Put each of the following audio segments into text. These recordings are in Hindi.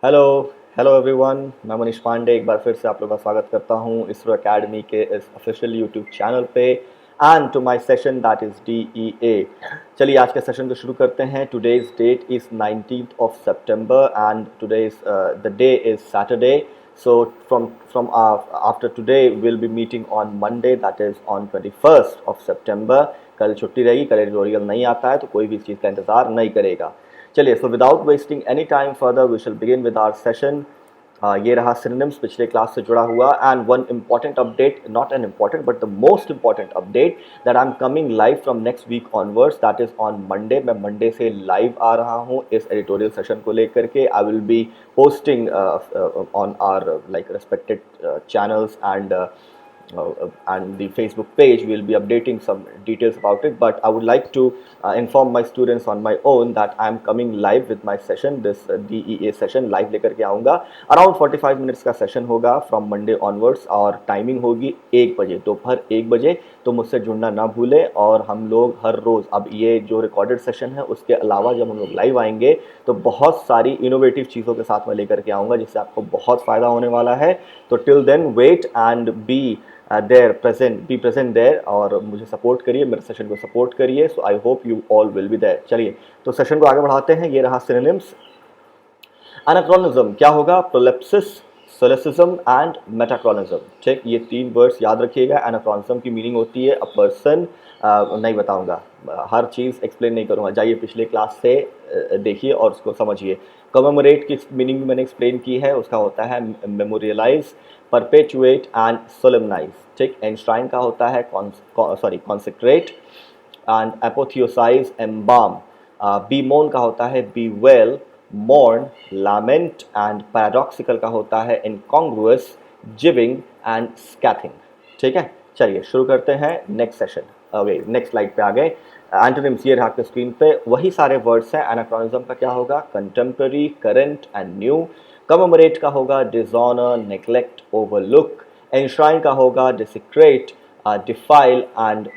हेलो हेलो एवरीवन, मैं मनीष पांडे एक बार फिर से आप लोगों का स्वागत करता हूं इसरो एकेडमी के इस ऑफिशियल यूट्यूब चैनल पे and to my session that is DEA। चलिए आज के सेशन को शुरू करते हैं। Today's date is 19th of सितंबर and today's the day is Saturday. So from after today will be meeting on Monday that is on 21st of सितंबर। कल छुट्टी रहेगी, कल एडिटोरियल नहीं आता है तो कोई भी इस चीज़ का इंतज़ार नहीं करेगा। चलिए, so without wasting any time further we shall begin with our session. ये रहा सिनोनिम्स पिछले क्लास से जुड़ा हुआ and one important update, not an important but the most important update that I am coming live from next week onwards that is on Monday. मैं मंडे से लाइव आ रहा हूँ इस एडिटोरियल सेशन को लेकर के। I will be posting on our like respected channels and the Facebook page. We'll be updating some details about it, but I would like to inform my students on my own that I am coming live with my session, this DEA session live लेकर के आऊँगा। अराउंड 45 मिनट्स का सेशन होगा फ्रॉम मंडे ऑनवर्ड्स और टाइमिंग होगी 1 बजे, दोपहर 1 बजे। तो मुझसे जुड़ना ना भूलें। और हम लोग हर रोज़, अब ये जो रिकॉर्डेड सेशन है उसके अलावा जब हम लोग लाइव आएंगे तो बहुत सारी इनोवेटिव चीज़ों के साथ मैं लेकर के आऊँगा जिससे आपको बहुत फ़ायदा होने वाला है। तो till then wait and be present there और मुझे सपोर्ट करिए, मेरे सेशन को सपोर्ट करिए। So I hope you all will be there. चलिए तो सेशन को आगे बढ़ाते हैं। ये रहा सिनोनिम्स। एनाक्रोनिज्म क्या होगा? प्रोलेप्सिस, सोलेसिज्म एंड मेटाक्रोनिज्म। ठीक, ये 3 वर्ड्स याद रखिएगा। एनाक्रोनिज्म की मीनिंग होती है अ पर्सन, नहीं बताऊंगा, हर चीज़ एक्सप्लेन नहीं करूंगा, जाइए पिछले क्लास से देखिए और उसको समझिए। कमेमोरेट की मीनिंग भी मैंने एक्सप्लेन की है, उसका होता है मेमोरियलाइज, परपेचुएट एंड सोलेमनाइज। ठीक, एंश्राइन का होता है कॉन्सेक्रेट एंड एपोथियोसाइज, एम्बाम। बीमोन का होता है be well, मोर्न, lament and paradoxical का होता है इनकॉन्ग्रुअस, जिविंग एंड स्कैथिंग। ठीक है, चलिए शुरू करते हैं next session. Okay, next slide पे आ गए। एंटोनिम्स ये रहा आपके स्क्रीन पे, वही सारे वर्ड्स हैं। एनाक्रोनिज्म का क्या होगा? Contemporary, current and new. Commemorate का होगा डिसऑनर, नेग्लेक्ट, ओवरलुक। एंश्राइन का होगा डिसिक्रेट, डिफाइल एंड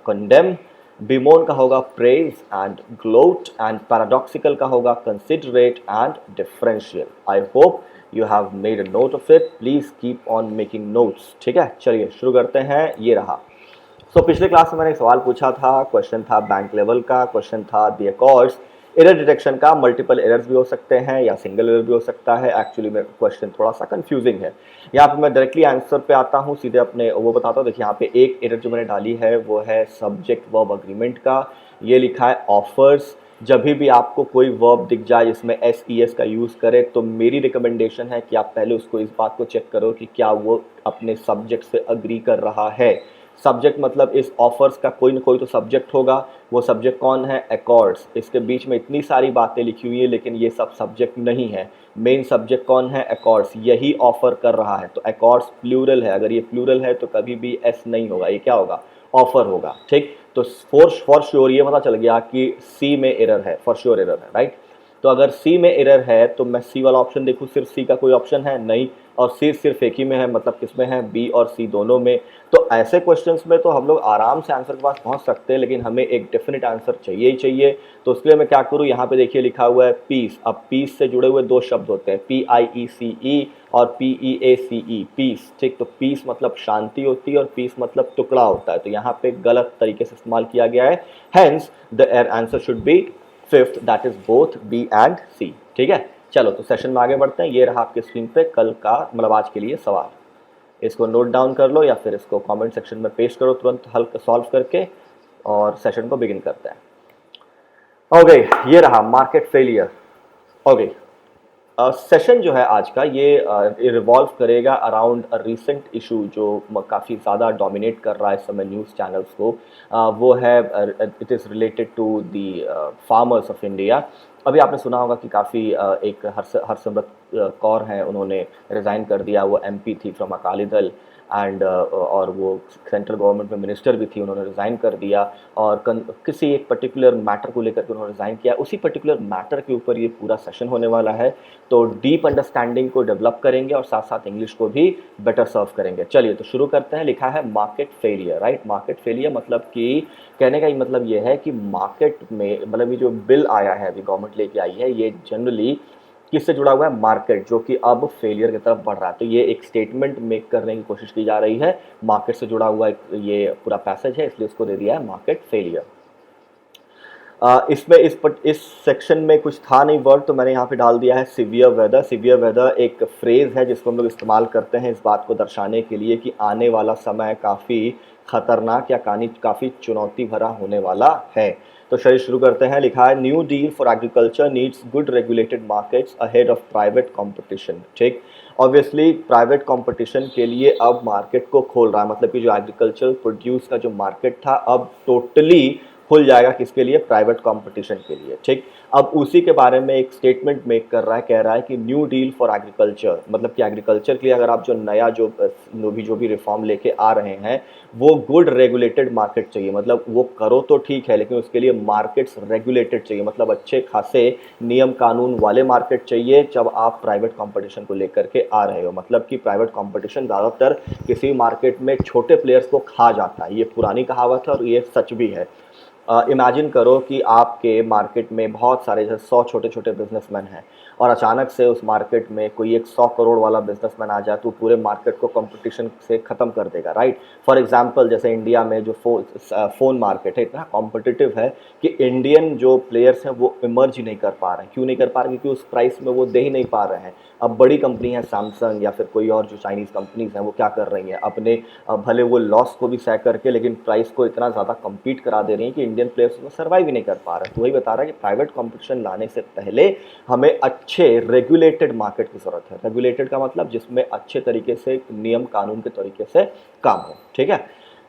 कंडेम। बीमोन का होगा praise and gloat and paradoxical का होगा considerate and differential. I hope you have made a note of it, please keep on making notes. ठीक है, चलिए शुरू करते हैं। ये रहा। पिछले क्लास में मैंने एक सवाल पूछा था, क्वेश्चन था बैंक लेवल का, क्वेश्चन था द अकॉर्ड्स एरर डिटेक्शन का। मल्टीपल एरर्स भी हो सकते हैं या सिंगल एरर भी हो सकता है। एक्चुअली में क्वेश्चन थोड़ा सा कंफ्यूजिंग है। यहाँ पे मैं डायरेक्टली आंसर पे आता हूँ, सीधे अपने वो बताता हूँ। देखिए यहाँ पे एक एरर जो मैंने डाली है वो है सब्जेक्ट वर्ब अग्रीमेंट का। ये लिखा है ऑफर्स। जब भी आपको कोई वर्ब दिख जाए जिसमें SES का यूज़ करे तो मेरी रिकमेंडेशन है कि आप पहले उसको इस बात को चेक करो कि क्या वो अपने सब्जेक्ट से अग्री कर रहा है। सब्जेक्ट मतलब इस ऑफर्स का कोई ना कोई तो सब्जेक्ट होगा। वो सब्जेक्ट कौन है? अकॉर्ड्स। इसके बीच में इतनी सारी बातें लिखी हुई है लेकिन ये सब सब्जेक्ट नहीं है। मेन सब्जेक्ट कौन है? अकॉर्ड्स। यही ऑफर कर रहा है तो अकॉर्ड्स प्लूरल है। अगर ये प्लूरल है तो कभी भी एस नहीं होगा, ये क्या होगा? ऑफर होगा। ठीक, तो फॉर श्योर ये पता चल गया कि सी में एरर है, फॉर श्योर एरर है, राइट। तो अगर सी में एरर है तो मैं सी वाला ऑप्शन देखूँ, सिर्फ सी का कोई ऑप्शन है नहीं, और सी सिर्फ एक ही में है, मतलब किसमें है? बी और सी दोनों में। तो ऐसे क्वेश्चंस में तो हम लोग आराम से आंसर के पास पहुंच सकते हैं लेकिन हमें एक डेफिनेट आंसर चाहिए ही चाहिए। तो उसके लिए मैं क्या करूं, यहाँ पे देखिए लिखा हुआ है पीस। अब पीस से जुड़े हुए 2 शब्द होते हैं, PIECE और PEACE, पीस। ठीक, तो पीस मतलब शांति होती है और पीस मतलब टुकड़ा होता है। तो यहाँ पे गलत तरीके से इस्तेमाल किया गया है। Hence the answer should be fifth, that is both B and C. ठीक है, चलो तो सेशन में आगे बढ़ते हैं। ये रहा आपके स्क्रीन पे कल का, मतलब आज के लिए सवाल। इसको नोट डाउन कर लो या फिर इसको कमेंट सेक्शन में पेस्ट करो तुरंत हल सॉल्व करके, और सेशन को बिगिन करते हैं। ओके, ये रहा मार्केट फेलियर। ओके, सेशन जो है आज का ये रिवॉल्व करेगा अराउंड अ रीसेंट इशू जो काफ़ी ज़्यादा डोमिनेट कर रहा है इस समय न्यूज़ चैनल्स को। वो है it is related to the farmers of India. अभी आपने सुना होगा कि काफ़ी एक हरसिमरत कौर हैं, उन्होंने रिज़ाइन कर दिया। वो MP थी फ्रॉम अकाली दल एंड और वो सेंट्रल गवर्नमेंट में मिनिस्टर भी थी, उन्होंने रिज़ाइन कर दिया। और किसी एक पर्टिकुलर मैटर को लेकर के उन्होंने रिज़ाइन किया। उसी पर्टिकुलर मैटर के ऊपर ये पूरा सेशन होने वाला है। तो डीप अंडरस्टैंडिंग को डेवलप करेंगे और साथ साथ इंग्लिश को भी बेटर सर्व करेंगे। चलिए तो शुरू करते हैं। लिखा है market failure, right. Market failure मतलब कि कहने का ही मतलब ये है कि मार्केट में, मतलब ये जो बिल आया है अभी गवर्नमेंट लेके आई है, ये जनरली किससे जुड़ा हुआ है? मार्केट, जो कि अब फेलियर की तरफ बढ़ रहा है। तो ये एक स्टेटमेंट मेक करने की कोशिश की जा रही है, मार्केट से जुड़ा हुआ ये पूरा पैसेज है, इसलिए उसको दे दिया है मार्केट फेलियर। इसमें इस सेक्शन में कुछ था नहीं वर्ड, तो मैंने यहाँ पे डाल दिया है सिवियर वेदर। सिवियर वेदर एक फ्रेज है जिसको हम लोग इस्तेमाल करते हैं इस बात को दर्शाने के लिए कि आने वाला समय काफ़ी खतरनाक या काफ़ी चुनौती भरा होने वाला है। तो चलिए शुरू करते हैं। लिखा है new deal for agriculture needs good regulated markets ahead of private competition. ठीक, ऑब्वियसली प्राइवेट कंपटीशन के लिए अब मार्केट को खोल रहा है, मतलब कि जो एग्रीकल्चर प्रोड्यूस का जो मार्केट था अब टोटली खुल जाएगा, किसके लिए? प्राइवेट कंपटीशन के लिए। ठीक, अब उसी के बारे में एक स्टेटमेंट मेक कर रहा है, कह रहा है कि न्यू डील फॉर एग्रीकल्चर, मतलब कि एग्रीकल्चर के लिए अगर आप जो नया जो भी रिफॉर्म लेके आ रहे हैं वो गुड रेगुलेटेड मार्केट चाहिए। मतलब वो करो तो ठीक है, लेकिन उसके लिए मार्केट्स रेगुलेटेड चाहिए, मतलब अच्छे खासे नियम कानून वाले मार्केट चाहिए जब आप प्राइवेट कंपटीशन को लेकर के आ रहे हो। मतलब कि प्राइवेट कंपटीशन ज़्यादातर किसी मार्केट में छोटे प्लेयर्स को खा जाता है, ये पुरानी कहावत है और ये सच भी है। इमेजिन करो कि आपके मार्केट में बहुत सारे जैसे 100 छोटे छोटे बिजनेसमैन हैं और अचानक से उस मार्केट में कोई एक 100 करोड़ वाला बिजनेसमैन आ जाए तो पूरे मार्केट को कंपटीशन से ख़त्म कर देगा, राइट। फॉर एग्जांपल जैसे इंडिया में जो फ़ोन मार्केट है इतना कॉम्पिटिटिव है कि इंडियन जो प्लेयर्स हैं वो इमर्ज ही नहीं कर पा रहे हैं। क्यों नहीं कर पा रहे? क्योंकि उस प्राइस में वो दे ही नहीं पा रहे हैं। अब बड़ी कंपनी है सैमसंग या फिर कोई और जो चाइनीज़ कंपनीज हैं वो क्या कर रही हैं, अपने भले वो लॉस को भी सह करके लेकिन प्राइस को इतना ज़्यादा कम्पीट करा दे रही हैं कि इंडियन प्लेयर्स उसमें सर्वाइव ही नहीं कर पा रहे। तो वही बता रहा है कि प्राइवेट कंपटीशन लाने से पहले हमें अच्छे रेगुलेटेड मार्केट की ज़रूरत है। रेगुलेटेड का मतलब जिसमें अच्छे तरीके से नियम कानून के तरीके से काम हो। ठीक है,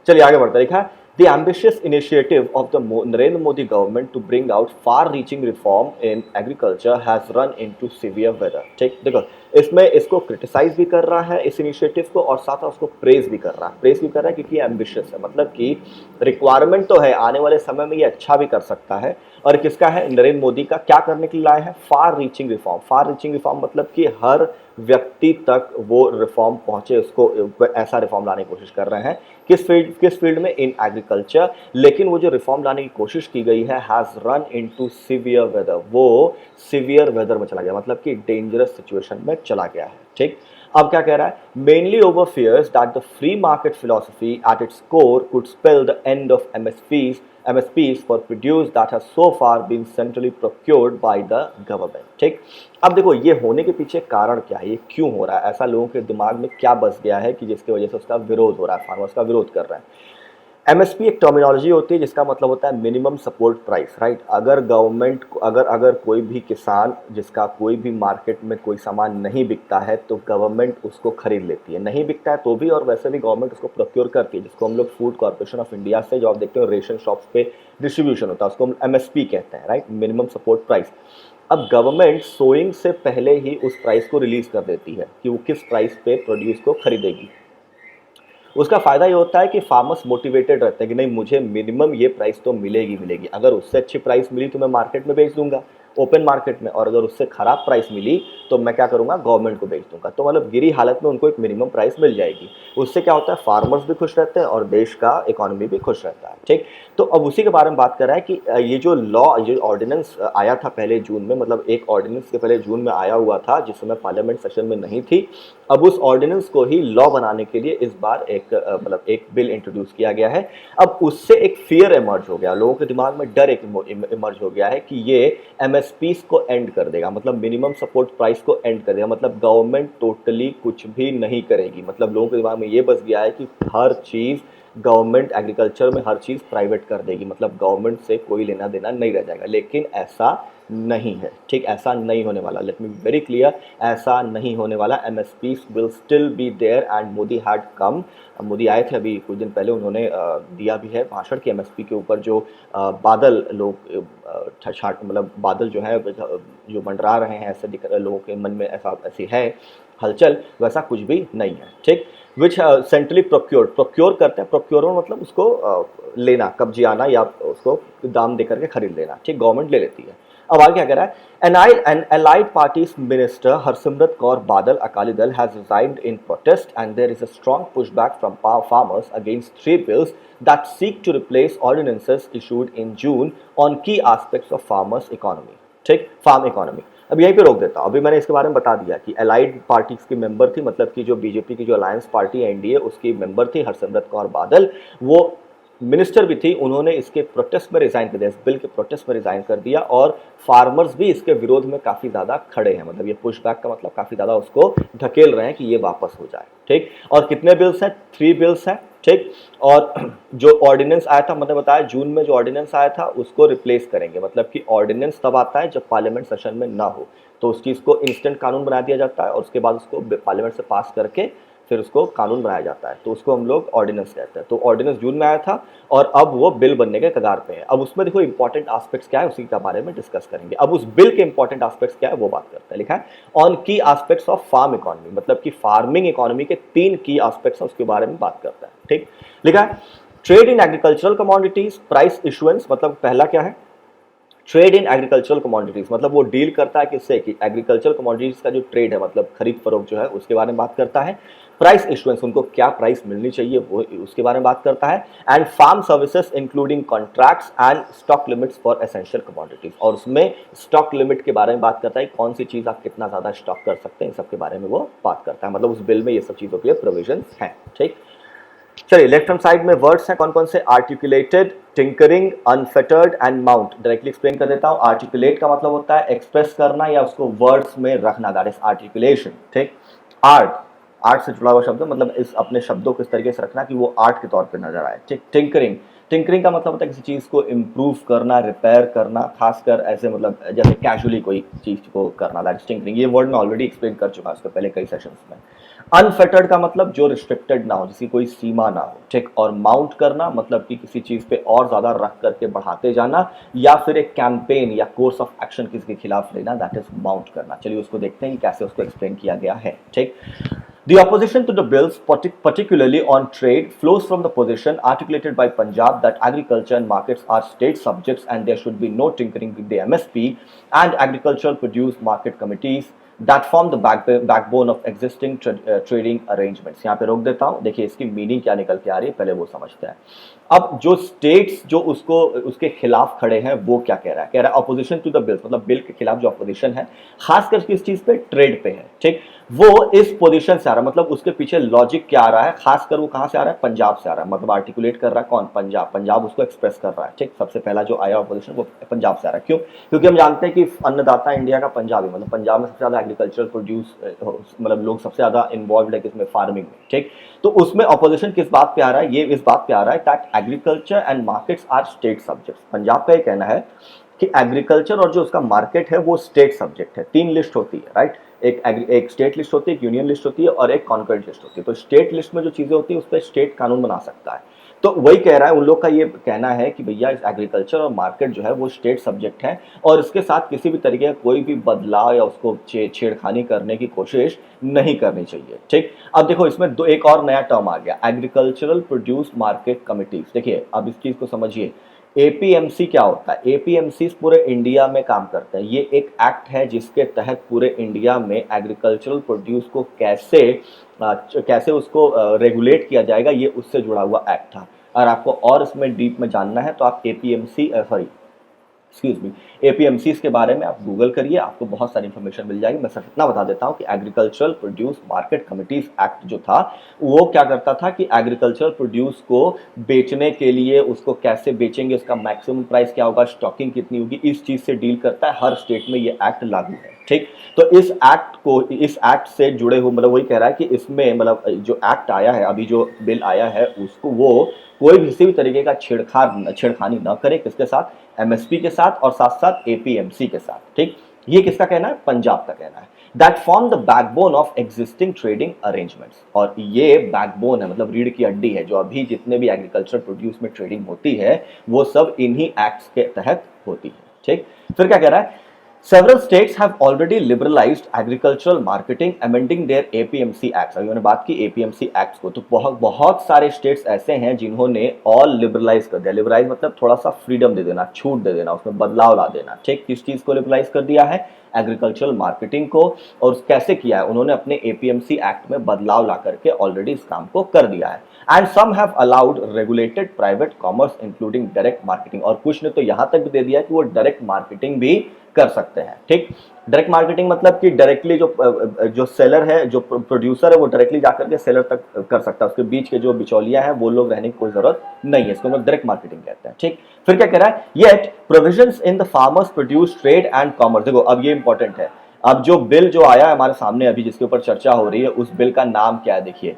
चलिए आगे बढ़ते। लिखा है The ambitious initiative of the Narendra Modi government to bring out far-reaching reform in agriculture has run into severe weather। ठीक, देखो इसमें इसको क्रिटिसाइज भी कर रहा है इस इनिशिएटिव को और साथ साथ उसको प्रेज भी कर रहा है। प्रेज भी कर रहा है क्योंकि एम्बिशियस है, मतलब कि रिक्वायरमेंट तो है, आने वाले समय में ये अच्छा भी कर सकता है। और किसका है? नरेंद्र मोदी का। क्या करने के लिए लाए हैं? Far reaching reform. Far reaching reform मतलब कि हर व्यक्ति तक वो रिफॉर्म पहुंचे, उसको ऐसा रिफॉर्म लाने की कोशिश कर रहे हैं। किस फील्ड में? In agriculture. लेकिन वो जो रिफॉर्म लाने की कोशिश की गई है has run into severe weather, वो सीवियर वेदर में चला गया, मतलब कि डेंजरस सिचुएशन में चला गया है। ठीक, अब क्या कह रहा है? Mainly over fears that the free market philosophy at its core could spell the end of MSPs for produce that has so far been centrally procured by the government। ठीक, अब देखो ये होने के पीछे कारण क्या है, ये क्यों हो रहा है, ऐसा लोगों के दिमाग में क्या बस गया है कि जिसकी वजह से उसका विरोध हो रहा है, फार्मर्स का विरोध कर रहे हैं। MSP एक टर्मिनोलॉजी होती है जिसका मतलब होता है मिनिमम सपोर्ट प्राइस, राइट। अगर गवर्नमेंट अगर कोई भी किसान जिसका कोई भी मार्केट में कोई सामान नहीं बिकता है तो गवर्नमेंट उसको खरीद लेती है, नहीं बिकता है तो भी, और वैसे भी गवर्नमेंट उसको प्रोक्योर करती है, जिसको हम लोग फूड कॉर्पोरेशन ऑफ इंडिया से जो आप देखते हो रेशन शॉप्स पे डिस्ट्रीब्यूशन होता है उसको हम MSP कहते हैं, राइट, मिनिमम सपोर्ट प्राइस। अब गवर्नमेंट सोइंग से पहले ही उस प्राइस को रिलीज कर देती है कि वो किस प्राइस पे प्रोड्यूस को खरीदेगी। उसका फ़ायदा ये होता है कि फार्मर्स मोटिवेटेड रहते हैं कि नहीं मुझे मिनिमम ये प्राइस तो मिलेगी, अगर उससे अच्छी प्राइस मिली तो मैं मार्केट में बेच दूंगा, ओपन मार्केट में, और अगर उससे ख़राब प्राइस मिली तो मैं क्या करूंगा? गवर्नमेंट को बेच दूंगा। तो मतलब गिरी हालत में उनको एक मिनिमम प्राइस मिल जाएगी। उससे क्या होता है? फार्मर्स भी खुश रहते हैं और देश का इकोनॉमी भी खुश रहता है। ठीक, तो अब उसी के बारे में बात कर रहा है कि ये जो लॉ, ये ऑर्डिनेंस आया था पहले जून में, मतलब एक ऑर्डिनेंस के पहले जून में आया हुआ था जिस समय पार्लियामेंट सेशन में नहीं थी। अब उस ऑर्डिनेंस को ही लॉ बनाने के लिए इस बार मतलब एक बिल इंट्रोड्यूस किया गया है। अब उससे एक फियर इमर्ज हो गया, लोगों के दिमाग में डर एक इमर्ज हो गया है कि ये MSPs को एंड कर देगा, मतलब मिनिमम सपोर्ट प्राइस को एंड कर देगा, मतलब गवर्नमेंट टोटली कुछ भी नहीं करेगी। मतलब लोगों के दिमाग में ये बस गया है कि हर चीज़ गवर्नमेंट, एग्रीकल्चर में हर चीज़ प्राइवेट कर देगी, मतलब गवर्नमेंट से कोई लेना देना नहीं रह जाएगा। लेकिन ऐसा नहीं है। ठीक, ऐसा नहीं होने वाला। Let me be very clear, ऐसा नहीं होने वाला। MSPs will still be there and Modi had come. Modi आए थे अभी कुछ दिन पहले, उन्होंने दिया भी है भाषण कि MSP के ऊपर जो बादल लोग मतलब बादल जो है जो मंडरा रहे हैं, ऐसे दिख लोगों के मन में ऐसी है हलचल, वैसा कुछ भी नहीं है। ठीक, विच सेंट्रली प्रोक्योर करते हैं। प्रोक्योर मतलब उसको लेना, कब्जियाना या उसको दाम देकर के खरीद लेना। ठीक, गवर्नमेंट ले लेती है। अब आगे क्या कह रहा है? An allied party's minister Harsimrat Kaur Badal Akali Dal has resigned in protest, and there is a strong pushback from farmers against 3 bills that seek to replace ordinances issued in June on key aspects of farmers' economy. ठीक, फार्म इकोनॉमी। अब यहीं पे रोक देता हूँ। अभी मैंने इसके बारे में बता दिया कि अलाइड पार्टीज की मेंबर थी, मतलब कि जो बीजेपी की जो अलायंस पार्टी है एनडीए, उसकी मेंबर थी हरसिमरत कौर बादल। वो मिनिस्टर भी थी, उन्होंने इसके प्रोटेस्ट में रिजाइन कर दिया, इस बिल के प्रोटेस्ट में रिजाइन कर दिया। और फार्मर्स भी इसके विरोध में काफी ज्यादा खड़े हैं, मतलब ये पुश बैक का मतलब काफी ज्यादा उसको धकेल रहे हैं कि ये वापस हो जाए। ठीक, और कितने बिल्स हैं? 3 बिल्स हैं। ठीक, और जो ऑर्डिनेंस आया था, मैंने बताया जून में जो ऑर्डिनेंस आया था उसको रिप्लेस करेंगे, मतलब कि ऑर्डिनेंस तब आता है जब पार्लियामेंट सेशन में ना हो, तो उस चीज को इंस्टेंट कानून बना दिया जाता है और उसके बाद उसको पार्लियामेंट से पास करके फिर उसको कानून बनाया जाता है, तो उसको हम लोग ऑर्डिनेंस कहते हैं। तो ऑर्डिनेंस जून में आया था और अब वो बिल बनने के कगार पे है। अब उसमें देखो इंपॉर्टेंट एस्पेक्ट्स क्या है, उसी के बारे में डिस्कस करेंगे। अब उस बिल के इंपॉर्टेंट एस्पेक्ट्स क्या है वो बात करते हैं। लिखा है ऑन की एस्पेक्ट्स ऑफ फार्म इकोनॉमी, मतलब कि फार्मिंग इकोनॉमी के 3 की एस्पेक्ट्स है, उसके बारे में बात करता है। ठीक, लिखा है trade in agricultural commodities, price issuance, मतलब पहला क्या है? ट्रेड इन एग्रीकल्चरल कमोडिटीज, मतलब वो डील करता है किससे कि एग्रीकल्चरल कमोडिटीज का जो ट्रेड है, मतलब खरीद फरोख्त जो है उसके बारे में बात करता है। प्राइस इशुएंस, उनको क्या प्राइस मिलनी चाहिए वो उसके बारे में बात करता है। And farm services including contracts and stock limits for essential commodities, और उसमें स्टॉक लिमिट के बारे में बात करता है, कौन सी चीज आप कितना ज्यादा स्टॉक कर सकते हैं, इन सब के बारे में वो बात करता है। मतलब उस बिल में ये सब चीजों के लिए प्रोविजन है। ठीक, चलिए लेफ्ट हैंड साइड में वर्ड्स हैं कौन कौन से? Articulated, tinkering, unfettered and mount. Directly explain कर देता हूं। आर्टिकुलेट का मतलब होता है एक्सप्रेस करना या उसको वर्ड्स में रखना, दैट इज आर्टिकुलेशन। ठीक, आर्ट, आर्ट से जुड़ा हुआ शब्द, मतलब इस अपने शब्दों को इस तरीके से रखना कि वो आर्ट के तौर पे नजर आए। ठीक, टिंकरिंग, टिंकरिंग का मतलब होता है किसी चीज को इंप्रूव करना, रिपेयर करना, खासकर ऐसे मतलब जैसे कैजुअली कोई चीज को करना, दैट इज टिंकरिंग। ये वर्ड मैं ऑलरेडी एक्सप्लेन कर चुका हूं इसके पहले कई सेशंस में। अनफेटर्ड का मतलब जो रिस्ट्रिक्टेड ना हो, जिसकी कोई सीमा ना हो। ठीक, और माउंट करना मतलब कि किसी चीज पे और ज्यादा रख करके बढ़ाते जाना, या फिर एक कैंपेन या कोर्स ऑफ एक्शन किसी के खिलाफ लेना, दैट इज माउंट करना। चलिए उसको देखते हैं कि कैसे उसको एक्सप्लेन किया गया है। ठीक, The opposition to the bills, particularly on trade, flows from the position articulated by Punjab that agriculture and markets are state subjects and there should be no tinkering with the MSP and agricultural produce market committees that form the backbone of existing trading arrangements। यहाँ पे रोक देता हूँ, देखिए इसकी मीनिंग क्या निकल के आ रही है, पहले वो समझते हैं। अब जो स्टेट्स जो उसको उसके खिलाफ खड़े हैं वो क्या कह रहा है? कह रहा है अपोजिशन टू द बिल, मतलब बिल के खिलाफ जो अपोजिशन है, खासकर किस चीज पे? ट्रेड पे है। ठीक, वो इस पोजीशन से आ रहा है, मतलब उसके पीछे लॉजिक क्या आ रहा है, खासकर वो कहां से आ रहा है? पंजाब से आ रहा है। मतलब आर्टिकुलेट कर रहा है कौन? पंजाब। पंजाब उसको एक्सप्रेस कर रहा है। ठीक, सबसे पहला जो आया अपोजिशन वो पंजाब से आ रहा है। क्यों? क्योंकि हम जानते हैं कि अन्नदाता इंडिया का पंजाब है, मतलब पंजाब में सबसे ज्यादा एग्रीकल्चर प्रोड्यूस, मतलब लोग सबसे ज्यादा इन्वॉल्व है किसमें? फार्मिंग में। ठीक, तो उसमें ऑपोजिशन किस बात पे आ रहा है? ये इस बात पे आ रहा है that agriculture and markets are state subjects. Punjab का ये कहना है कि एग्रीकल्चर और जो उसका मार्केट है वो स्टेट सब्जेक्ट है। 3 लिस्ट होती है, राइट? एक स्टेट लिस्ट होती है, एक यूनियन लिस्ट होती है और एक कॉन्करेंट लिस्ट होती है। तो स्टेट लिस्ट में जो चीजें होती है उस पर स्टेट कानून बना सकता है। तो वही कह रहा है, उन लोग का ये कहना है कि भैया इस एग्रीकल्चर और मार्केट जो है वो स्टेट सब्जेक्ट है और इसके साथ किसी भी तरीके का कोई भी बदलाव या उसको छेड़खानी करने की कोशिश नहीं करनी चाहिए। ठीक, अब देखो इसमें एक और नया टर्म आ गया, एग्रीकल्चरल प्रोड्यूस मार्केट कमिटीज। देखिए अब इस चीज को समझिए, एपीएमसी क्या होता है? एपीएमसी पूरे इंडिया में काम करते हैं। ये एक एक्ट है जिसके तहत पूरे इंडिया में एग्रीकल्चरल प्रोड्यूस को कैसे उसको रेगुलेट किया जाएगा, ये उससे जुड़ा हुआ एक्ट था। अगर आपको और इसमें डीप में जानना है तो आप एपीएमसीज के बारे में आप गूगल करिए, आपको बहुत सारी इंफॉर्मेशन मिल जाएगी। मैं सिर्फ इतना बता देता हूं कि agricultural produce market committees act जो था वो क्या करता था कि एग्रीकल्चरल प्रोड्यूस को बेचने के लिए उसको कैसे बेचेंगे, उसका मैक्सिमम प्राइस क्या होगा, स्टॉकिंग कितनी होगी, इस चीज से डील करता है। हर स्टेट में ये एक्ट लागू है। ठीक, तो इस एक्ट से जुड़े हुए, मतलब वही कह रहा है कि इसमें मतलब जो एक्ट आया है, अभी जो बिल आया है उसको वो कोई भी किसी भी तरीके का छेड़खानी न करे, किसके साथ? एमएसपी के साथ और साथ साथ एपीएमसी के साथ। ठीक, ये किसका कहना है? पंजाब का कहना है। That form the backbone of existing trading arrangements, और ये बैकबोन है, मतलब रीढ़ की हड्डी है, जो अभी जितने भी एग्रीकल्चर प्रोड्यूस में ट्रेडिंग होती है वो सब इन्हीं एक्ट्स के तहत होती है। ठीक, फिर क्या कह रहा है? Several states have already liberalized agricultural marketing, amending their APMC acts। अभी मैंने बात की APMC acts को, तो बहुत सारे states ऐसे हैं जिन्होंने all liberalize कर दिया। liberalize मतलब थोड़ा सा freedom दे देना, छूट दे देना, उसमें बदलाव ला देना। ठीक, किस चीज को liberalize कर दिया है? एग्रीकल्चरल मार्केटिंग को। और कैसे किया है? उन्होंने अपने APMC एक्ट में बदलाव ला करके ऑलरेडी इस काम को कर दिया है। And some have allowed regulated private commerce including direct marketing, और कुछ ने तो यहां तक भी दे दिया कि वो डायरेक्ट मार्केटिंग भी कर सकते हैं। ठीक, डायरेक्ट मार्केटिंग मतलब कि डायरेक्टली जो सेलर है, जो प्रोड्यूसर है, वो डायरेक्टली जाकर के सेलर तक कर सकता है, उसके बीच के जो बिचौलिया है वो लोग रहने की कोई जरूरत नहीं है, इसको हम डायरेक्ट मार्केटिंग कहते हैं। ठीक, फिर क्या कह रहा है, yet provisions in the farmers produce trade and commerce. देखो अब ये इंपॉर्टेंट है, अब जो बिल जो आया है हमारे सामने अभी जिसके ऊपर चर्चा हो रही है, उस बिल का नाम क्या है, देखिए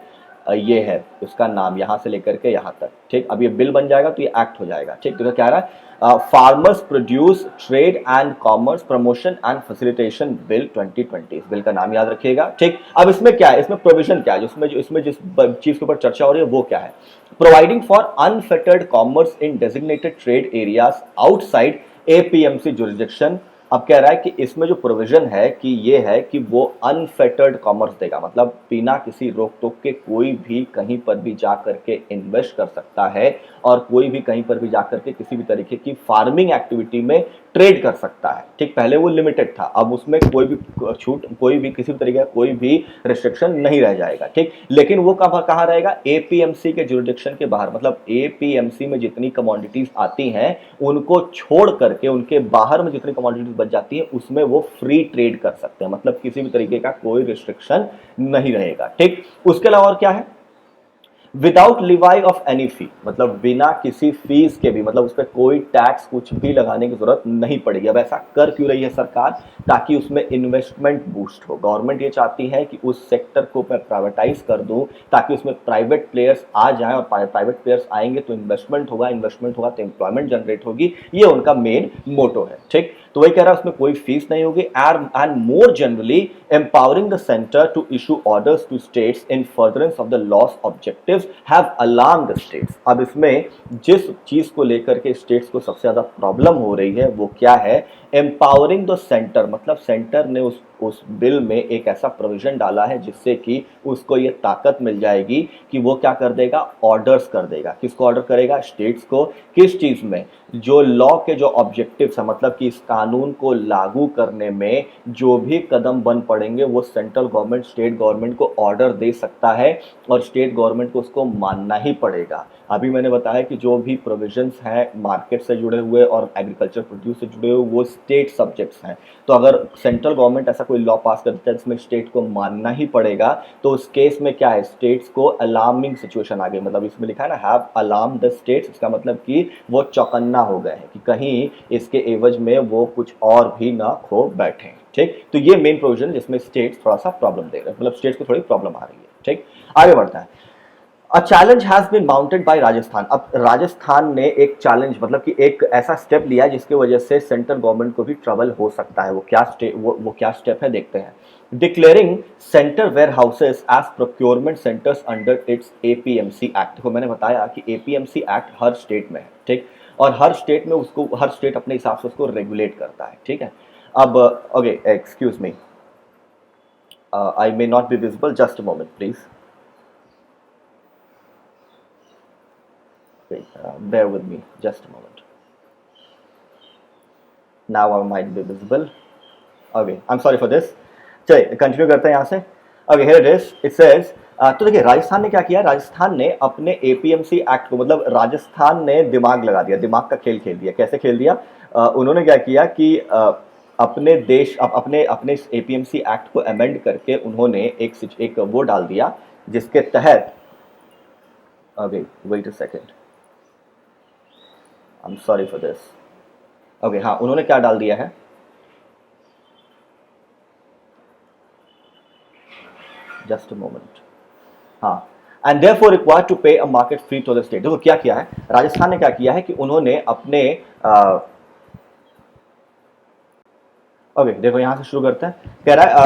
ये है उसका नाम, यहां से लेकर के यहां तक। ठीक, अब ये बिल बन जाएगा तो ये एक्ट हो जाएगा। ठीक, तो क्या रहा है, farmers produce trade and commerce promotion and facilitation bill 2020, इस बिल का नाम याद रखिएगा। ठीक, अब इसमें क्या है, इसमें प्रोविजन क्या है, इसमें जिस चीज के ऊपर चर्चा हो रही है वो क्या है, providing for unfettered commerce in designated trade areas outside APMC jurisdiction. अब कह रहा है कि इसमें जो प्रोविजन है कि ये है कि वो अनफेटर्ड कॉमर्स देगा, मतलब बिना किसी रोक टोक के कोई भी कहीं पर भी जा करके इन्वेस्ट कर सकता है और कोई भी कहीं पर भी जाकर के किसी भी तरीके की फार्मिंग एक्टिविटी में ट्रेड कर सकता है। ठीक, पहले वो लिमिटेड था, अब उसमें कोई भी छूट, कोई भी किसी भी तरीके का कोई भी रिस्ट्रिक्शन नहीं रह जाएगा। ठीक, लेकिन वो कहाँ रहेगा, एपीएमसी के जुरिडिक्शन के बाहर, मतलब एपीएमसी में जितनी कमोडिटीज आती हैं उनको छोड़ करके उनके बाहर में जितनी कमोडिटीज बच जाती है उसमें वो फ्री ट्रेड कर सकते हैं, मतलब किसी भी तरीके का कोई रिस्ट्रिक्शन नहीं रहेगा। ठीक, उसके अलावा और क्या है, विदाउट लिवाई ऑफ एनी फी, मतलब बिना किसी फीस के भी, मतलब उस पर कोई टैक्स कुछ भी लगाने की जरूरत नहीं पड़ेगी। अब ऐसा कर क्यों रही है सरकार, ताकि उसमें इन्वेस्टमेंट बूस्ट हो। गवर्नमेंट ये चाहती है कि उस सेक्टर को मैं प्राइवेटाइज कर दूं ताकि उसमें प्राइवेट प्लेयर्स आ जाएं, और प्राइवेट प्लेयर्स आएंगे तो इन्वेस्टमेंट होगा तो एम्प्लॉयमेंट जनरेट होगी, ये उनका मेन मोटो है। ठीक, तो वही कह रहा है उसमें कोई फीस नहीं होगी, and more generally empowering the centre to issue orders to states in furtherance of the laws objectives have alarmed states. अब इसमें जिस चीज को लेकर के स्टेट्स को सबसे ज्यादा प्रॉब्लम हो रही है वो क्या है, एम्पावरिंग द सेंटर, मतलब सेंटर ने उस बिल में एक ऐसा प्रोविजन डाला है जिससे कि उसको ये ताकत मिल जाएगी कि वो क्या कर देगा, ऑर्डर्स कर देगा। किसको ऑर्डर करेगा, स्टेट्स को। किस चीज में, जो लॉ के जो ऑब्जेक्टिव्स है, मतलब कि इस कानून को लागू करने में जो भी कदम बन पड़ेंगे वो सेंट्रल गवर्नमेंट स्टेट गवर्नमेंट को ऑर्डर दे सकता है और स्टेट गवर्नमेंट को उसको मानना ही पड़ेगा। अभी मैंने बताया कि जो भी प्रोविजंस हैं मार्केट से जुड़े हुए और एग्रीकल्चर प्रोड्यूस से जुड़े हुए वो स्टेट सब्जेक्ट्स हैं, तो अगर सेंट्रल गवर्नमेंट ऐसा कोई लॉ पास करता है जिसमें स्टेट को मानना ही पड़ेगा तो उस केस में क्या है, स्टेट्स को अलार्मिंग सिचुएशन आ गई। मतलब इसमें लिखा है ना, हैव अलार्म द स्टेट्स, इसका मतलब कि वो चौकन्ना हो गए हैं कि कहीं इसके एवज में वो कुछ और भी ना खो बैठे। ठीक, तो ये मेन प्रोविजन जिसमें स्टेट्स थोड़ा सा प्रॉब्लम दे रहे हैं, मतलब स्टेट्स को थोड़ी प्रॉब्लम आ रही है। ठीक, आगे बढ़ता है। A challenge has been mounted by Rajasthan. अब राजस्थान ने एक चैलेंज, मतलब कि एक ऐसा स्टेप लिया है जिसकी वजह से सेंट्रल गवर्नमेंट को भी ट्रबल हो सकता है। वो क्या स्टेप है, देखते हैं। Declaring centre warehouses as procurement centres under its APMC act. देखो मैंने बताया कि एपीएमसी एक्ट हर स्टेट में है। ठीक, और हर स्टेट में उसको, हर स्टेट अपने हिसाब से उसको रेगुलेट करता है। ठीक है, अब okay, excuse me, I may not be visible, just a moment please. Okay, bear with me just a moment. Now I might be visible. Okay, I'm sorry for this. चलिए कंटिन्यू करते हैं यहाँ से। Okay, here it is. It says, तो देखिए राजस्थान ने क्या किया, राजस्थान ने अपने एपीएमसी एक्ट को, मतलब राजस्थान ने दिमाग लगा दिया, दिमाग का खेल खेल दिया। कैसे खेल दिया, उन्होंने क्या किया कि अपने देश अपने अपने एपीएमसी एक्ट को अमेंड करके उन्होंने एक वो डाल दिया जिसके तहत, wait a second, I am sorry for this. Okay, हाँ, उन्होंने क्या डाल दिया है, जस्ट अ मोमेंट, हाँ, and therefore required to pay a market fee to the state. देखो क्या किया है राजस्थान ने, क्या किया है कि उन्होंने अपने ओके देखो यहां से शुरू करते हैं। कह रहा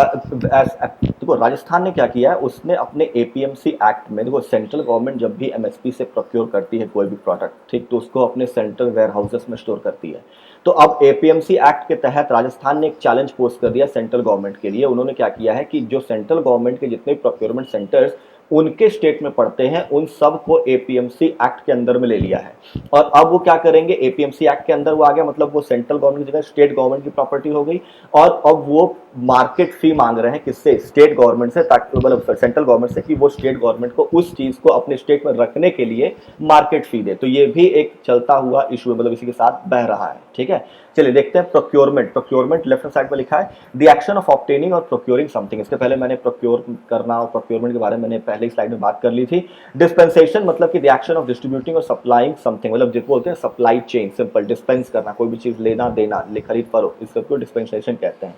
है देखो राजस्थान ने क्या किया है, उसने अपने एपीएमसी एक्ट में, देखो सेंट्रल गवर्नमेंट जब भी एमएसपी से प्रोक्योर करती है कोई भी प्रोडक्ट, ठीक, तो उसको अपने सेंट्रल वेयर हाउसेस में स्टोर करती है। तो अब एपीएमसी एक्ट के तहत राजस्थान ने एक चैलेंज पोस्ट कर दिया सेंट्रल गवर्नमेंट के लिए। उन्होंने क्या किया है कि जो सेंट्रल गवर्नमेंट के जितने प्रोक्योरमेंट सेंटर्स उनके स्टेट में पड़ते हैं उन सब को एपीएमसी एक्ट के अंदर में ले लिया है। और अब वो क्या करेंगे, एपीएमसी एक्ट के अंदर वो आ गया, मतलब वो सेंट्रल गवर्नमेंट की जगह स्टेट गवर्नमेंट की प्रॉपर्टी हो गई। और अब वो मार्केट फी मांग रहे हैं किससे, स्टेट गवर्नमेंट से, ताकि मतलब सेंट्रल गवर्नमेंट से, कि वो स्टेट गवर्नमेंट को उस चीज को अपने स्टेट में रखने के लिए मार्केट फी दे। तो ये भी एक चलता हुआ इशू है, मतलब इसी के साथ बह रहा है। ठीक है, चलिए देखते हैं procurement. Procurement left hand side पर लिखा है द एक्शन ऑफ ऑब्टेनिंग और प्रोक्योरिंग समथिंग। इसके पहले मैंने प्रोक्योर करना और प्रोक्योरमेंट के बारे में मैंने पहले स्लाइड में बात कर ली थी। डिस्पेंसेशन मतलब कि द एक्शन ऑफ डिस्ट्रीब्यूटिंग और सप्लाइंग समथिंग, मतलब जिसको बोलते हैं सप्लाई चेन, सिंपल डिस्पेंस करना, कोई भी चीज लेना देना, खरीद फरोख्त, इस सबको डिस्पेंसेशन कहते हैं।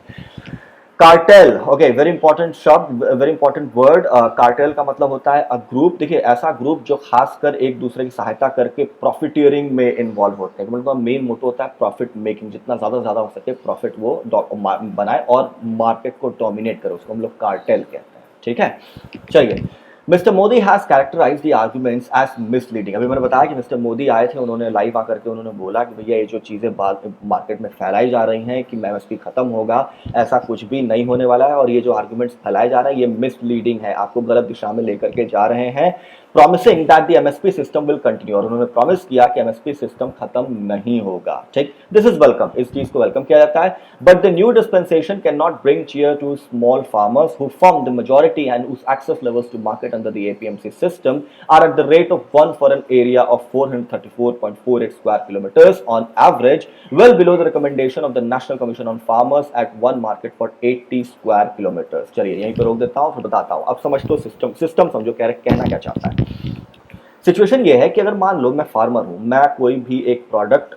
कार्टेल, ओके, वेरी इंपॉर्टेंट शब्द, वेरी इंपॉर्टेंट वर्ड। कार्टेल का मतलब होता है अ ग्रुप। देखिए ऐसा ग्रुप जो खासकर एक दूसरे की सहायता करके प्रॉफिटियरिंग में इन्वॉल्व होते हैं, मतलब मेन मोटो होता है प्रॉफिट मेकिंग, जितना ज्यादा हो सके प्रॉफिट वो बनाए और मार्केट को डोमिनेट करे, उसको हम लोग कार्टेल कहते हैं। ठीक है, चलिए mister Modi has characterise the arguments as misleading. अभी मैंने बताया कि मिस्टर मोदी आए थे, उन्होंने लाइव आकर के उन्होंने बोला कि भैया ये जो चीज़ें मार्केट में फैलाई जा रही हैं कि एमएसपी खत्म होगा, ऐसा कुछ भी नहीं होने वाला है, और ये जो आर्गुमेंट्स फैलाए जा रहे हैं ये मिसलीडिंग है, आपको गलत दिशा में लेकर के जा रहे हैं। Promising that the MSP system will continue, और उन्होंने प्रॉमिस किया कि एमएसपी सिस्टम खत्म नहीं होगा। ठीक, दिस इज वेलकम, इस चीज को वेलकम किया जाता है। But the new dispensation can not bring cheer to small farmers who form the majority and whose access levels to market under the APMC system are at the rate of 1 for an area of 434.48 square kilometers on average, well below the recommendation of the National Commission on Farmers at one market for 80 square kilometers। चलिए यहीं पर रोक देता हूं, फिर बताता हूं। अब समझ लो सिस्टम समझो, कहना क्या चाहता है। सिचुएशन ये है कि अगर मान लो मैं फार्मर हूं, मैं कोई भी एक प्रोडक्ट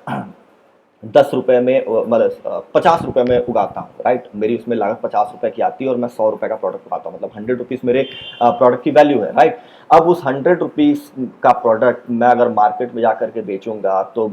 10 रुपए में, मतलब 50 रुपए में उगाता हूँ, राइट, मेरी उसमें लागत 50 रुपए की आती है और मैं 100 रुपए का प्रोडक्ट उगाता हूँ, मतलब 100 रुपीज मेरे प्रोडक्ट की वैल्यू है, राइट। अब उस 100 रुपीज का प्रोडक्ट मैं अगर मार्केट में जाकर के बेचूंगा तो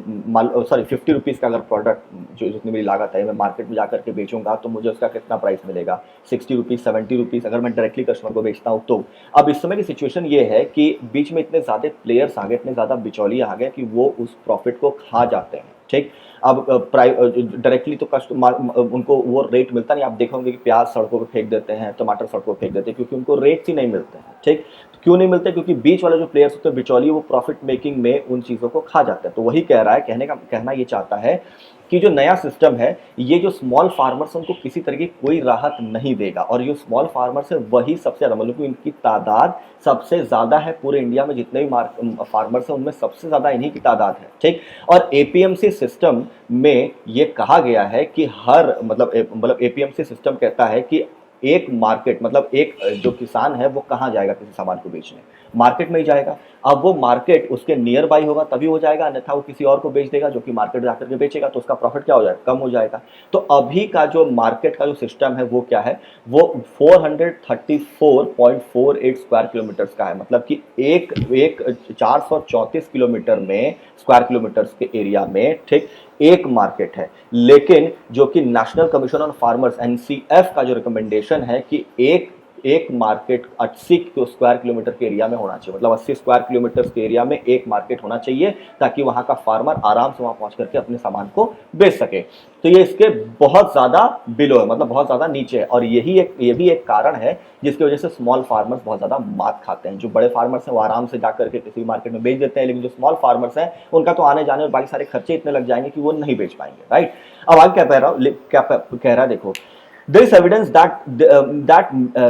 सॉरी 50 रुपीज का अगर प्रोडक्ट जो जितनी मेरी लागत है मैं मार्केट में जाकर के बेचूंगा तो मुझे उसका कितना प्राइस मिलेगा, 60 रुपीज, 70 रुपीज, अगर मैं डायरेक्टली कस्टमर को बेचता हूँ तो। अब इस समय की सिचुएशन ये है कि बीच में इतने ज्यादा प्लेयर्स आ गए, इतने ज्यादा बिचौलिए आ गए कि वो उस प्रॉफिट को खा जाते हैं। ठीक, अब डायरेक्टली तो कस्टमर उनको वो रेट मिलता नहीं। आप देखोगे कि प्याज सड़कों पे फेंक देते हैं, टमाटर सड़कों पे फेंक देते हैं, क्योंकि उनको रेट्स ही नहीं मिलते हैं। ठीक, क्यों नहीं मिलते, क्योंकि बीच वाले जो प्लेयर्स होते हैं बिचौलिए, वो प्रॉफिट मेकिंग में उन चीज़ों को खा जाते हैं। तो वही कह रहा है, कहना ये चाहता है कि जो नया सिस्टम है ये जो स्मॉल फार्मर्स उनको किसी तरह की कोई राहत नहीं देगा, और ये स्मॉल फार्मर्स है वही सबसे ज़्यादा, मतलब कि इनकी तादाद सबसे ज़्यादा है पूरे इंडिया में, जितने भी फार्मर्स हैं उनमें सबसे ज़्यादा इन्हीं की तादाद है। ठीक, और एपीएमसी सिस्टम में ये कहा गया है कि हर मतलब एपीएमसी सिस्टम कहता है कि एक मार्केट, मतलब एक जो किसान है वो कहाँ जाएगा किसी सामान को बेचने, मार्केट में ही जाएगा। अब वो मार्केट उसके नियर बाई होगा तभी हो जाएगा, अन्यथा वो किसी और को बेच देगा जो कि मार्केट जाकर के बेचेगा, तो उसका प्रॉफिट क्या हो जाएगा, कम हो जाएगा। तो अभी का जो मार्केट का जो सिस्टम है वो क्या है, वो 434.48 स्क्वायर किलोमीटर्स का है, मतलब कि एक 434 किलोमीटर में, स्क्वायर किलोमीटर्स के एरिया में, ठीक, एक मार्केट है। लेकिन जो कि national commission on farmers NCF का जो रिकमेंडेशन है कि एक मार्केट 80 स्क्वायर किलोमीटर के एरिया में होना चाहिए, मतलब 80 स्क्वायर किलोमीटर के एरिया में एक मार्केट होना चाहिए, ताकि वहां का फार्मर आराम से वहां पहुंच करके अपने सामान को बेच सके। तो ये इसके बहुत ज्यादा बिलो है, मतलब बहुत ज्यादा नीचे है, और ये भी एक कारण है जिसकी वजह से स्मॉल फार्मर्स बहुत ज्यादा मात खाते हैं। जो बड़े फार्मर्स हैं वो आराम से जाकर के किसी मार्केट में बेच देते हैं, लेकिन जो स्मॉल फार्मर्स हैं उनका तो आने जाने और बाकी सारे खर्चे इतने लग जाएंगे कि वो नहीं बेच पाएंगे, राइट। अब आगे क्या कह रहा है, देखो, there is evidence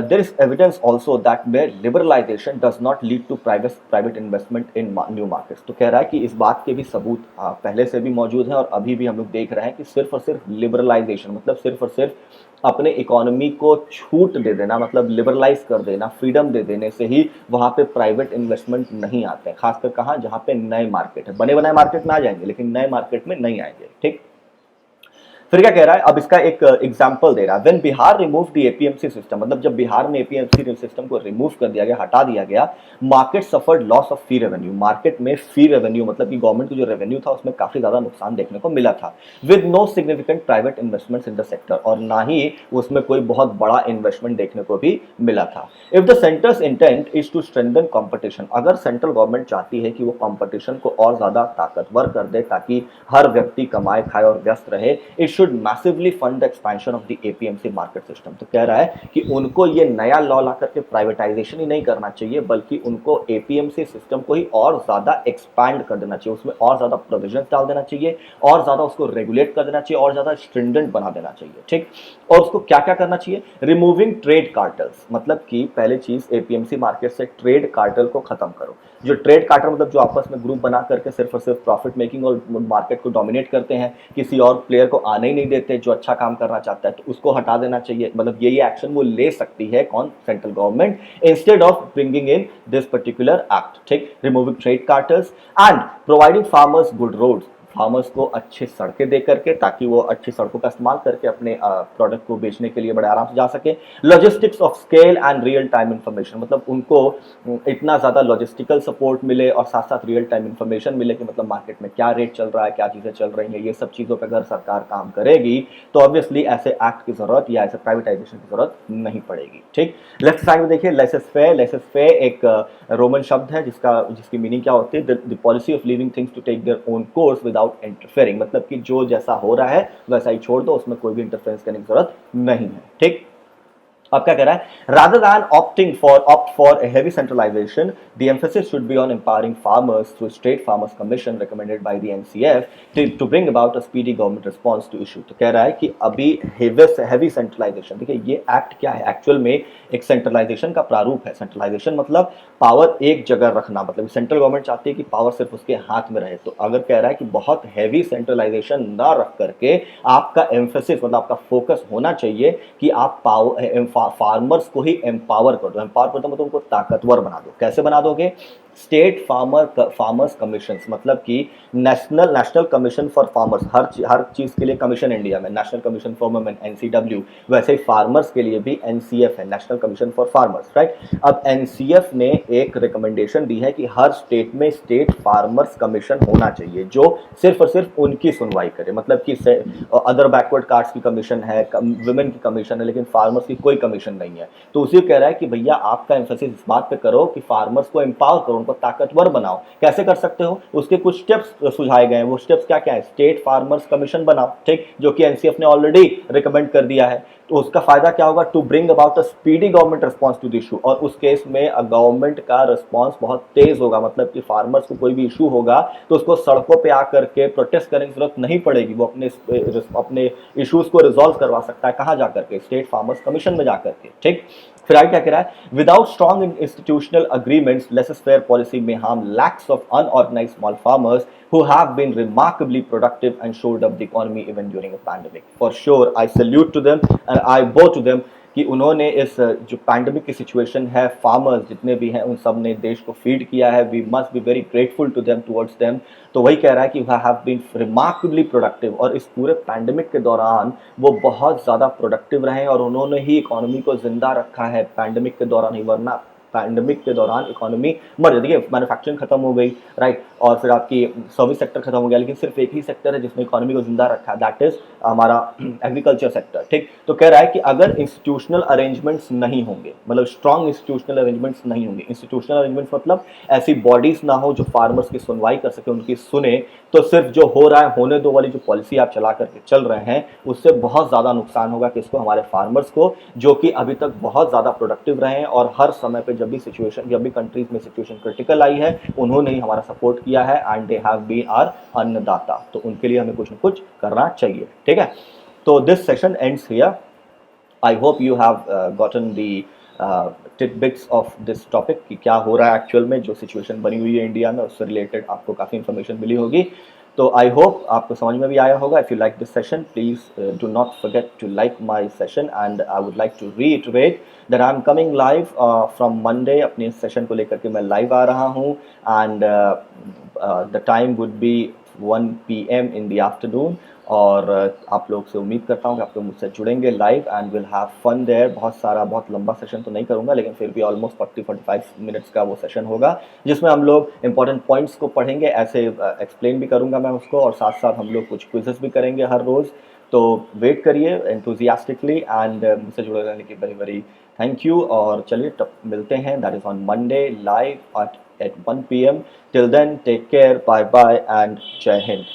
there is evidence also that mere liberalization does not lead to private investment in new markets। तो कह रहा है कि इस बात के भी सबूत पहले से भी मौजूद हैं और अभी भी हम लोग देख रहे हैं कि सिर्फ और सिर्फ लिबरलाइजेशन, मतलब सिर्फ और सिर्फ अपने इकोनॉमी को छूट दे देना, मतलब लिबरलाइज कर देना, फ्रीडम दे देने से ही वहां पे प्राइवेट इन्वेस्टमेंट नहीं आते हैं। खासकर कहाँ, जहां पे नए मार्केट है, बने बनाए मार्केट में आ जाएंगे लेकिन नए मार्केट में नहीं आएंगे। ठीक, फिर क्या कह रहा है, अब इसका एक एग्जांपल दे रहा है। When Bihar remove the APMC system, मतलब जब बिहार में एपीएमसी सिस्टम को रिमूव कर दिया गया, हटा दिया गया, market suffered loss of fee revenue, market में फी रेवेन्यू मतलब कि गवर्नमेंट को जो रेवेन्यू था उसमें काफी ज्यादा नुकसान देखने को मिला था। With no significant private investments in the sector, और ना ही उसमें कोई बहुत बड़ा इन्वेस्टमेंट देखने को भी मिला था। If the centre's intent is to strengthen competition, अगर सेंट्रल गवर्नमेंट चाहती है कि वो कंपटीशन को और ज्यादा ताकतवर कर दे ताकि हर व्यक्ति कमाए खाए और व्यस्त रहे, it should massively fund the expansion of the APMC market system. तो कह रहा है कि उनको ये नया लॉ ला करके प्राइवेटाइजेशन ही नहीं करना चाहिए, बल्कि उनको एपीएमसी सिस्टम को ही और ज्यादा एक्सपैंड कर देना चाहिए, उसमें और ज्यादा प्रोविजन डाल देना चाहिए, और ज्यादा उसको रेगुलेट कर देना चाहिए, और ज्यादा स्ट्रिंडेंट बना देना चाहिए, ठीक। और उसको क्या क्या करना चाहिए, रिमूविंग ट्रेड कार्टल्स, मतलब कि पहले चीज एपीएमसी मार्केट से ट्रेड कार्टल को खत्म करो। जो ट्रेड कार्टल मतलब जो आपस में ग्रुप बना करके सिर्फ और सिर्फ प्रॉफिट मेकिंग और मार्केट को डोमिनेट करते हैं, किसी और प्लेयर को आने ही नहीं देते जो अच्छा काम करना चाहता है, तो उसको हटा देना चाहिए। मतलब ये एक्शन वो ले सकती है कौन, central government, instead of bringing in this particular act, ठीक। Removing trade cartels and providing farmers good roads, farmers को अच्छी सड़कें दे करके, ताकि वो अच्छी सड़कों का इस्तेमाल करके अपने प्रोडक्ट को बेचने के लिए बड़े आराम से जा सके। Logistics of scale and real time information, मतलब उनको इतना ज़्यादा लॉजिस्टिकल सपोर्ट मिले और साथ साथ रियल टाइम इंफॉर्मेशन मिले कि मतलब मार्केट में क्या रेट चल रहा है, क्या चीज़ें चल रही हैं, ये सब चीज़ों पर अगर सरकार काम करेगी तो ऑब्वियसली ऐसे एक्ट की ज़रूरत या ऐसे प्राइवेटाइजेशन की ज़रूरत नहीं पड़ेगी, ठीक। लेफ्ट साइड में देखिए लेसेस फेयर। लेसेस फेयर एक रोमन शब्द है जिसकी मीनिंग क्या होती है, the policy of leaving things to take their own course without interfering, मतलब कि जो जैसा हो रहा है वैसा ही छोड़ दो, उसमें कोई भी इंटरफेरेंस करने की जरूरत नहीं है, ठीक। अब क्या कह रहा है, rather than opt for a heavy centralization, the emphasis should be on empowering farmers through state farmers commission recommended by the NCF to bring about a speedy government response to issue। तो कह रहा है कि अभी heavy centralization, देखिए ये एक्ट क्या है, एक्चुअल में एक सेंट्रलाइजेशन का प्रारूप है। सेंट्रलाइजेशन मतलब पावर एक जगह रखना, मतलब सेंट्रल गवर्नमेंट चाहती है कि पावर सिर्फ उसके हाथ में रहे। तो अगर कह रहा है कि बहुत हैवी सेंट्रलाइजेशन ना रख करके आपका एम्फेसिस मतलब आपका फोकस होना चाहिए कि आप फार्मर्स को ही एम्पावर कर दो। एम्पावर कर दो मतलब उनको ताकतवर बना दो। कैसे बना दोगे, स्टेट फार्मर्स कमीशन, मतलब कि नेशनल कमीशन फॉर फार्मर्स, हर चीज के लिए कमीशन इंडिया में, national commission for women NCW, वैसे ही फार्मर्स के लिए भी एनसीएफ है, national commission for farmers, right. अब एनसीएफ ने एक रिकमेंडेशन दी है कि हर स्टेट में स्टेट फार्मर्स कमीशन होना चाहिए जो सिर्फ और सिर्फ उनकी सुनवाई करे। मतलब कि अदर बैकवर्ड कास्ट की कमीशन है, वुमेन की कमीशन है, लेकिन फार्मर्स की कोई कमीशन नहीं है। तो उसी कह रहा है कि भैया आपका एम्फेसिस इस बात पे करो कि फार्मर्स को एम्पावर करो, उनको ताकतवर बनाओ। कैसे कर सकते हो, उसके कुछ स्टेप्स सुझाए गए हैं। वो स्टेप्स क्या क्या है, स्टेट फार्मर्स कमीशन बनाओ, ठीक, जो कि एनसीएफ ने ऑलरेडी रिकमेंड कर दिया है। तो उसका फायदा क्या होगा, to bring about a speedy government response to the issue, और उस केस में गवर्नमेंट का रिस्पॉन्स बहुत तेज होगा। मतलब कि फार्मर्स को कोई भी इशू होगा तो उसको सड़कों पे आकर के प्रोटेस्ट करने की जरूरत नहीं पड़ेगी, वो अपने इश्यूज को रिजॉल्व करवा सकता है। कहां जाकर के, स्टेट फार्मर्स कमीशन में जाकर के, ठीक। फिर आगे क्या कह रहा है, without strong institutional agreements lessees fair policy में harm lacks of unorganised small farmers who have been remarkably productive and shored up the economy even during a pandemic. For sure, I salute to them and I bow to them कि उन्होंने इस जो पैंडमिक की सिचुएशन है, फार्मर्स जितने भी हैं उन सब ने देश को फीड किया है। We must be very grateful to them, towards them. तो वही कह रहा है कि हैव बीन रिमार्केबली प्रोडक्टिव, और इस पूरे पैंडमिक के दौरान वो बहुत ज़्यादा प्रोडक्टिव रहे और उन्होंने ही इकोनॉमी को जिंदा रखा है पैंडमिक के दौरान ही, वरना पैंडमिक के दौरान इकोनॉमी मर जाती है। मैन्युफैक्चरिंग खत्म हो गई, राइट, और फिर आपकी सर्विस सेक्टर खत्म हो गया, लेकिन सिर्फ एक ही सेक्टर है जिसने इकोनॉमी को जिंदा रखा है, दैट इज हमारा एग्रीकल्चर सेक्टर, ठीक। तो कह रहा है कि अगर इंस्टीट्यूशनल अरेंजमेंट्स नहीं होंगे, मतलब स्ट्रॉन्ग इंस्टीट्यूशनल अरेंजमेंट्स नहीं होंगे, इंस्टीट्यूशनल अरेंजमेंट्स मतलब ऐसी बॉडीज ना हो जो फार्मर्स की सुनवाई कर सके, उनकी सुने, तो सिर्फ जो हो रहा है होने दो वाली जो पॉलिसी आप चला करके चल रहे हैं उससे बहुत ज़्यादा नुकसान होगा किसको, हमारे फार्मर्स को, जो कि अभी तक बहुत ज़्यादा प्रोडक्टिव रहे हैं और हर समय पे जब भी कंट्रीज में सिचुएशन क्रिटिकल आई है उन्होंने ही हमारा सपोर्ट किया है, and they have been our annadata. तो उनके लिए हमें कुछ न कुछ करना चाहिए, ठीक है। तो this session ends here. I hope you have gotten the titbits of this topic कि क्या हो रहा है एक्चुअल में, जो सिचुएशन बनी हुई है इंडिया में उससे रिलेटेड आपको काफ़ी इंफॉर्मेशन मिली होगी। तो आई होप आपको समझ में भी आया होगा। If you like this session please do not forget to like my session, and I would like to reiterate that I am coming live from Monday. अपने सेशन को लेकर के मैं लाइव आ रहा हूँ, and the time would be 1 PM in the afternoon. और आप लोग से उम्मीद करता हूँ कि आप लोग मुझसे जुड़ेंगे live and will have fun there. बहुत लंबा सेशन तो नहीं करूँगा, लेकिन फिर भी ऑलमोस्ट 40-45 मिनट्स का वो सेशन होगा जिसमें हम लोग इंपॉर्टेंट पॉइंट्स को पढ़ेंगे, ऐसे एक्सप्लेन भी करूँगा मैं उसको, और साथ साथ हम लोग कुछ क्विजेस भी करेंगे हर रोज़। तो वेट करिए एंथुजियास्टिकली, एंड मुझसे जुड़े रहने की वेरी वेरी थैंक यू। और चलिए तब मिलते हैं, that is on Monday live at 1 PM. Till then, take care, bye bye, and Jai Hind.